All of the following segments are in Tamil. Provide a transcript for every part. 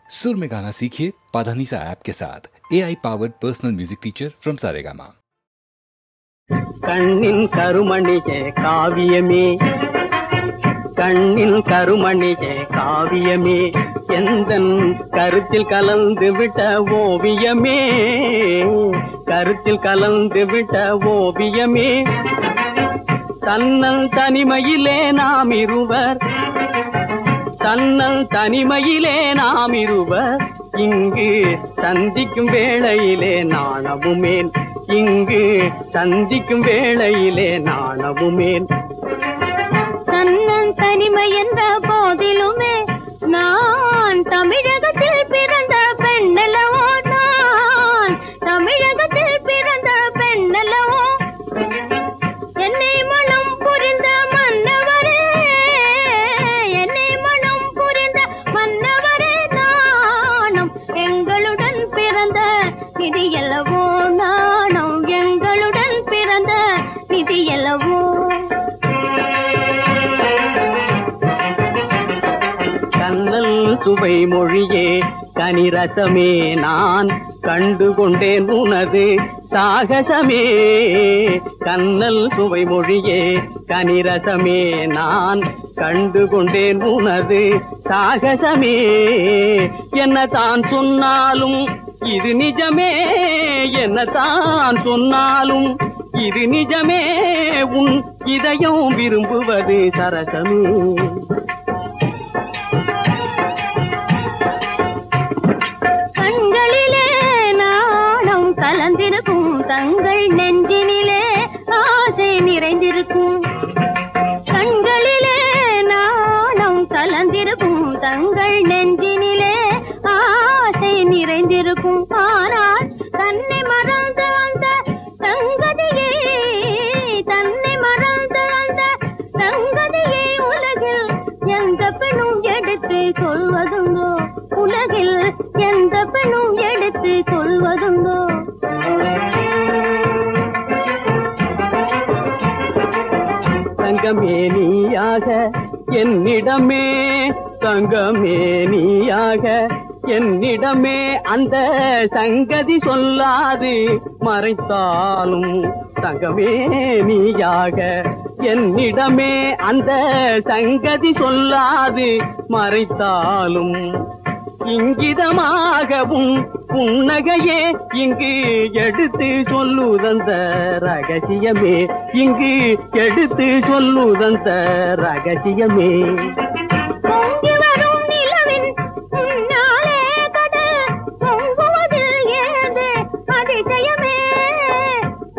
सुर में गाना सीखिए पाधानीसा ऐप के साथ। AI powered personal music teacher from Saregama. கண்ணின் கருமணியே காவியமே, கண்ணின் கருமணியே காவியமே, எந்தன் கருத்தில் கலந்து விட்ட ஓவியமே, கருத்தில் கலந்து விட்ட ஓவியமே. தன்னல் தனிமையிலே நாம் இருவர், தன்னல் தனிமையிலே நாம் இருவர், இங்கு சந்திக்கும் வேளையிலே நாணவுமேன், இங்கு சந்திக்கும் வேளையிலே நாணவுமேன். தன்னன் தனிமை என்ற போதிலுமே நான் தமிழகத்தில் பிறந்த பெண்ணல்லவோ, நான் தமிழகத்தில் பிறந்த பெண்ணல்லவோ. என்னை மனம் புரிந்த மன்னவரே, என்னை மனம் புரிந்த மன்னவரே, நானும் எங்களுடன் பிறந்த நிதி அல்லவோ, நானும் எங்களுடன் பிறந்த நிதி அல்லவோ. கண்ணல் சுவை மொழியே கனிரசமே, நான் கண்டு கொண்டேன் உனது சாகசமே. கண்ணல் சுவை மொழியே கனிரசமே, நான் கண்டு கொண்டேன் உனது சாகசமே. என்னதான் சொன்னாலும் இது நிஜமே, என்னதான் சொன்னாலும் இது நிஜமே, உன் இதயம் விரும்புவது சரசமே. கலந்திருக்கும் தங்கள் நெஞ்சினிலே ஆசை நிறைந்திருக்கும், கண்களிலே நாணம் கலந்திருக்கும் தங்கள் நெஞ்சினிலே ஆசை நிறைந்திருக்கும். ஆனால் தன்னை மறந்து அந்த சங்கதியை, தன்னை மறந்து அந்த சங்கதியை உலகில் எந்த பெண்ணும் எடுத்து சொல்வதுண்டோ, உலகில் எந்த பெண்ணும் எடுத்து சொல்வதுண்டோ. தங்கமே நீயாக என்னிடமே, தங்கமே நீயாக என்னிடமே, அந்த சங்கதி சொல்லாது மறைத்தாலும். தங்கமே நீயாக என்னிடமே, அந்த சங்கதி சொல்லாது மறைத்தாலும். இங்கிதமாகவும் புன்னகையே இங்கு எடுத்து சொல்லுதந்த ரகசியமே, இங்கு எடுத்து சொல்லுதந்த ரகசியமே. பொங்கி வரும் நிலவின் முன்னாலே கடல் பொங்குவதில் ஏது அதிசயமே,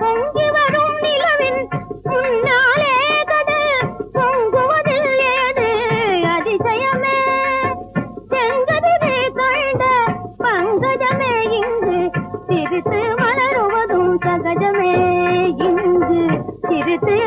பொங்கி வரும் நிலவின் முன்னாலே கடல் பொங்குவதில் ஏது அதிசயமே. செங்கதிரை கண்ட பங்கஜமே, இங்கு சிரித்து மலருவதும் சகஜமே, இங்கு சிரித்து